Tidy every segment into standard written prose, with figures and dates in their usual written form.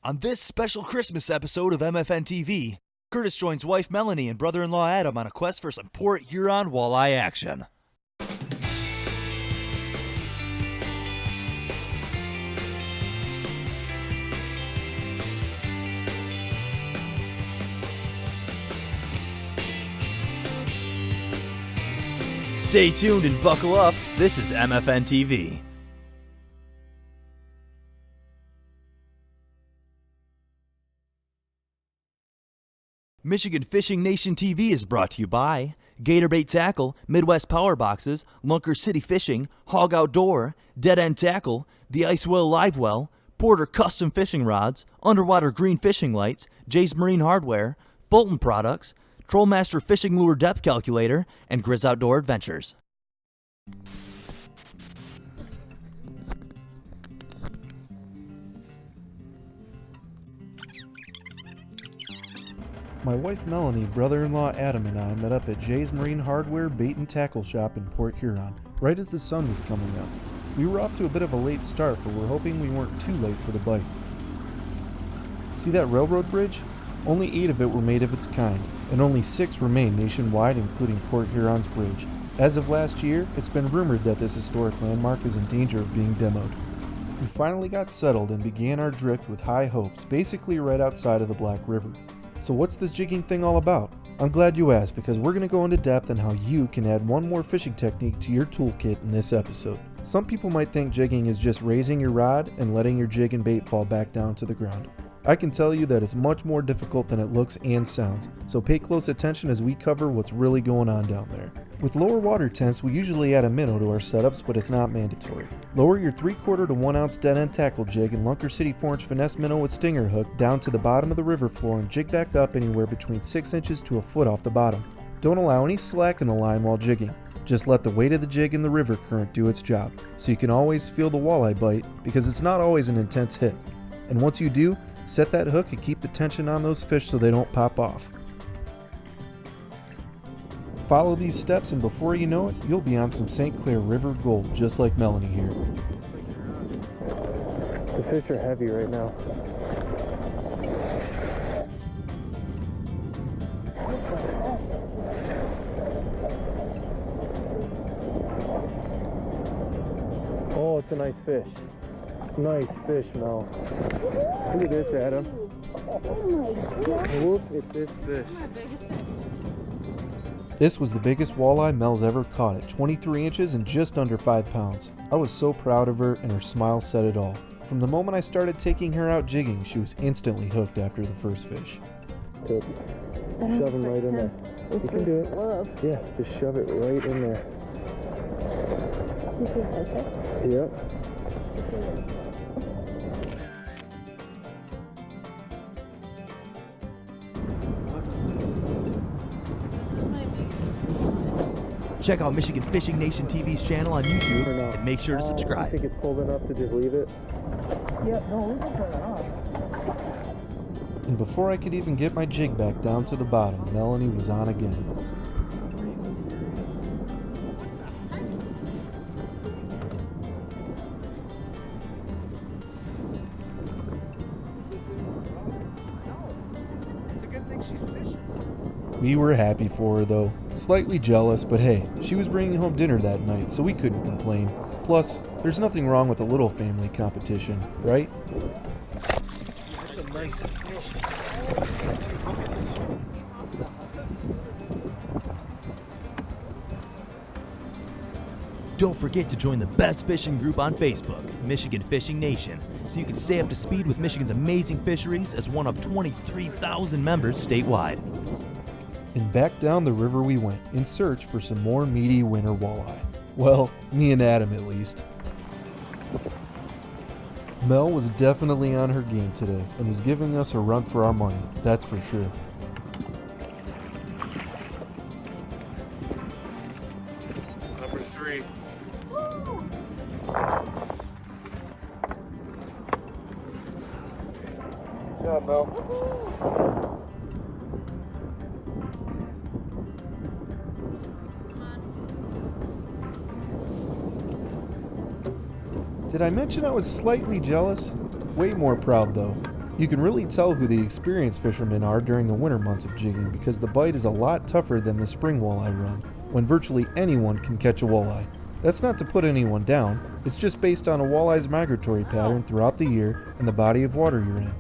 On this special Christmas episode of MFN TV, Curtis joins wife Melanie and brother-in-law Adam on a quest for some Port Huron walleye action. Stay tuned and buckle up. This is MFN TV. Michigan Fishing Nation TV is brought to you by Gatorbait Tackle, Midwest Power Boxes, Lunker City Fishing, Hog Outdoor, Dead End Tackle, The Ice Well Live Well, Porter Custom Fishing Rods, Underwater Green Fishing Lights, Jay's Marine Hardware, Fulton Products, Trollmaster Fishing Lure Depth Calculator, and Grizz Outdoor Adventures. My wife Melanie, brother-in-law Adam, and I met up at Jay's Marine Hardware Bait and Tackle Shop in Port Huron, right as the sun was coming up. We were off to a bit of a late start, but we're hoping we weren't too late for the bite. See that railroad bridge? Only 8 of it were made of its kind, and only 6 remain nationwide, including Port Huron's bridge. As of last year, it's been rumored that this historic landmark is in danger of being demoed. We finally got settled and began our drift with high hopes, basically right outside of the Black River. So what's this jigging thing all about? I'm glad you asked, because we're going to go into depth on how you can add one more fishing technique to your toolkit in this episode. Some people might think jigging is just raising your rod and letting your jig and bait fall back down to the ground. I can tell you that it's much more difficult than it looks and sounds, so pay close attention as we cover what's really going on down there. With lower water temps, we usually add a minnow to our setups, but it's not mandatory. Lower your 3/4 to 1 ounce dead end tackle jig and Lunker City 4-inch finesse minnow with stinger hook down to the bottom of the river floor and jig back up anywhere between 6 inches to a foot off the bottom. Don't allow any slack in the line while jigging. Just let the weight of the jig and the river current do its job, so you can always feel the walleye bite, because it's not always an intense hit. And once you do, set that hook and keep the tension on those fish so they don't pop off. Follow these steps and before you know it, you'll be on some St. Clair River gold just like Melanie here. The fish are heavy right now. Oh, it's a nice fish. Nice fish, Mel. Look at this, Adam. Oh my god. Look at this fish. My biggest fish. This was the biggest walleye Mel's ever caught at 23 inches and just under 5 pounds. I was so proud of her, and her smile said it all. From the moment I started taking her out jigging, she was instantly hooked after the first fish. Good. Shove him right in there. You can do it. Yeah, just shove it right in there. You see how check? Yep. Check out Michigan Fishing Nation TV's channel on YouTube Or not. and make sure to I subscribe. think it's cold enough to just leave it. Yep, no, we can turn it off. And before I could even get my jig back down to the bottom, Melanie was on again. We were happy for her though. Slightly jealous, but hey, she was bringing home dinner that night, so we couldn't complain. Plus, there's nothing wrong with a little family competition, right? That's a nice fish. Don't forget to join the best fishing group on Facebook, Michigan Fishing Nation, so you can stay up to speed with Michigan's amazing fisheries as one of 23,000 members statewide. And back down the river we went, in search for some more meaty winter walleye. Well, me and Adam at least. Mel was definitely on her game today, and was giving us a run for our money, that's for sure. Number 3. Good job, Mel. Did I mention I was slightly jealous? Way more proud though. You can really tell who the experienced fishermen are during the winter months of jigging because the bite is a lot tougher than the spring walleye run, when virtually anyone can catch a walleye. That's not to put anyone down, it's just based on a walleye's migratory pattern throughout the year and the body of water you're in.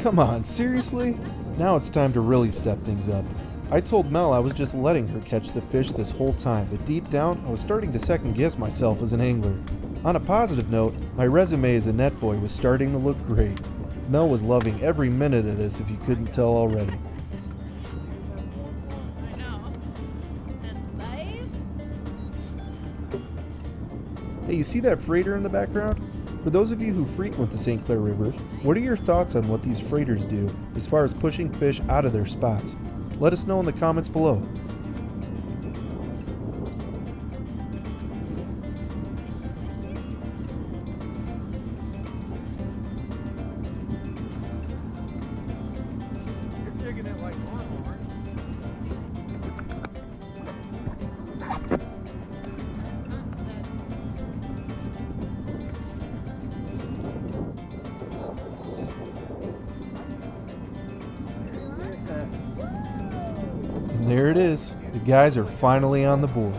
Come on, seriously? Now it's time to really step things up. I told Mel I was just letting her catch the fish this whole time, but deep down, I was starting to second guess myself as an angler. On a positive note, my resume as a net boy was starting to look great. Mel was loving every minute of this if you couldn't tell already. I know. That's 5. Hey, you see that freighter in the background? For those of you who frequent the St. Clair River, what are your thoughts on what these freighters do as far as pushing fish out of their spots? Let us know in the comments below. You're digging it like lawnmower. And there it is. The guys are finally on the board.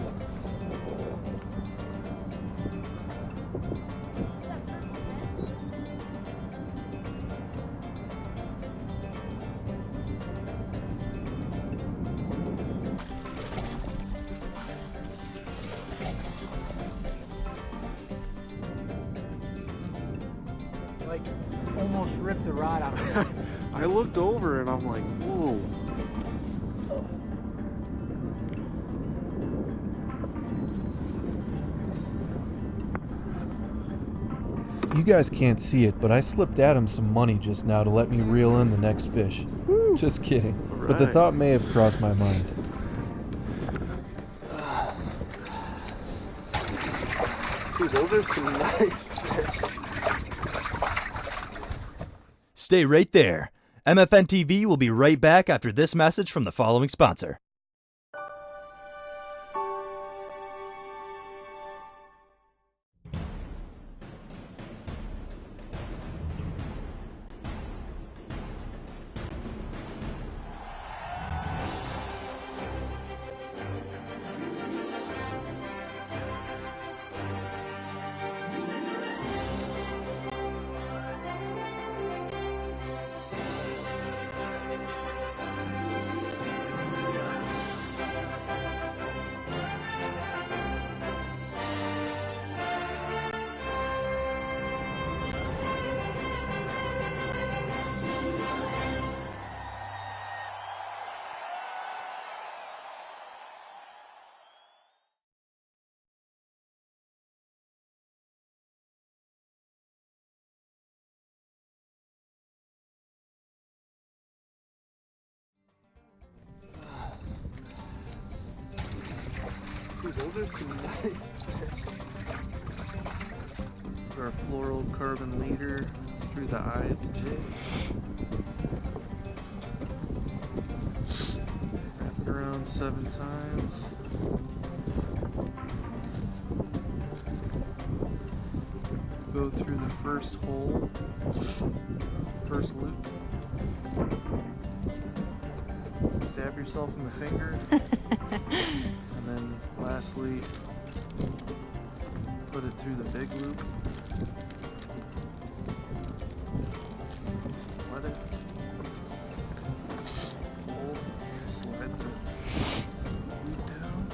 Like, almost ripped the rod out of it. I looked over and I'm like, whoa. You guys can't see it, but I slipped Adam some money just now to let me reel in the next fish. Just kidding. But the Right. thought may have crossed my mind. Dude, those are some nice fish. Stay right there. MFN TV will be right back after this message from the following sponsor. Dude, those are some nice fish. Our fluorocarbon leader through the eye of the jig. Wrap it around 7 times. Go through the first hole, first loop. Stab yourself in the finger. And then lastly, put it through the big loop. Let it hold, slide the loop down.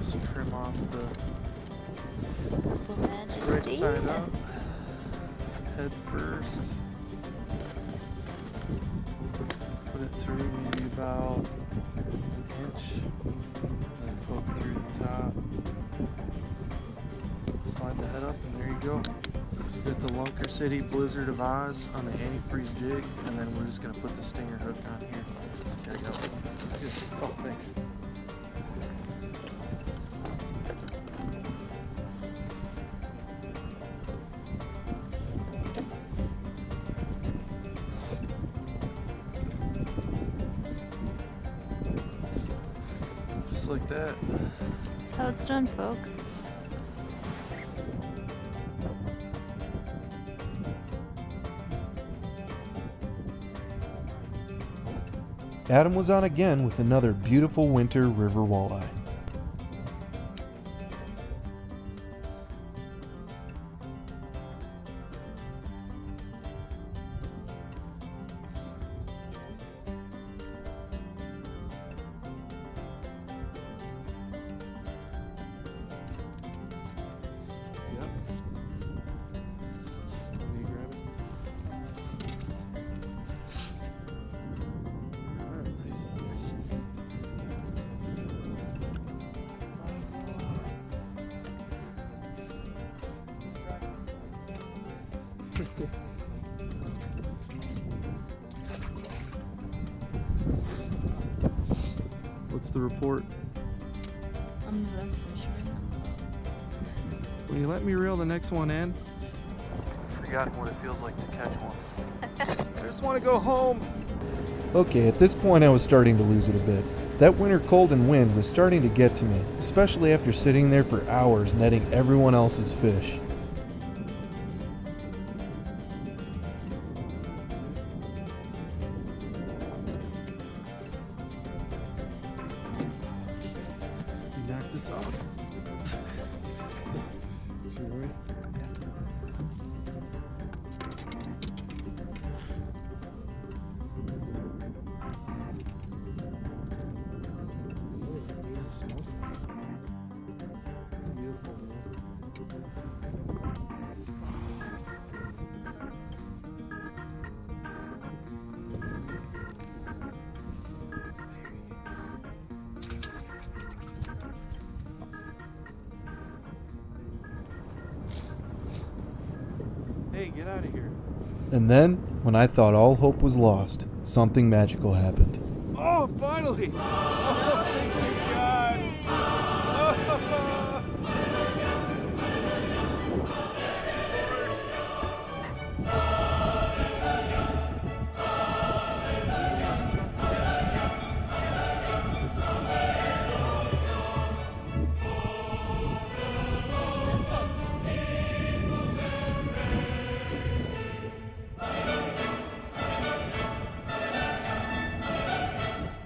Just trim off the right side up. Head first. Put it through maybe about an inch. Then poke through the top. Slide the head up and there you go. Get the lunk Lunker City Blizzard of Oz on the antifreeze jig, and then we're just gonna put the stinger hook on here. Gotta go. Oh, thanks. Just like that. That's how it's done, folks. Adam was on again with another beautiful winter river walleye. Yep. Can you grab it? Alright, nice fish. What's the report? I'm the best fisher. Will you let me reel the next one in? I've forgotten what it feels like to catch one. I just want to go home. Okay, at this point I was starting to lose it a bit. That winter cold and wind was starting to get to me, especially after sitting there for hours netting everyone else's fish. You knock this off. Should we? Beautiful, man. Hey, get out of here. And then, when I thought all hope was lost, something magical happened. Oh, finally! Oh, thank you, God!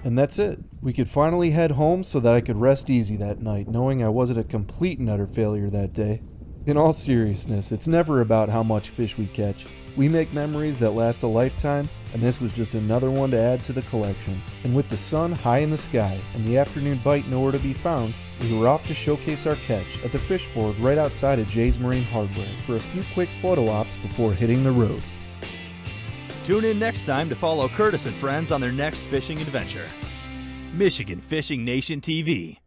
And that's it. We could finally head home so that I could rest easy that night, knowing I wasn't a complete and utter failure that day. In all seriousness, it's never about how much fish we catch. We make memories that last a lifetime, and this was just another one to add to the collection. And with the sun high in the sky and the afternoon bite nowhere to be found, we were off to showcase our catch at the fish board right outside of Jay's Marine Hardware for a few quick photo ops before hitting the road. Tune in next time to follow Curtis and friends on their next fishing adventure. Michigan Fishing Nation TV.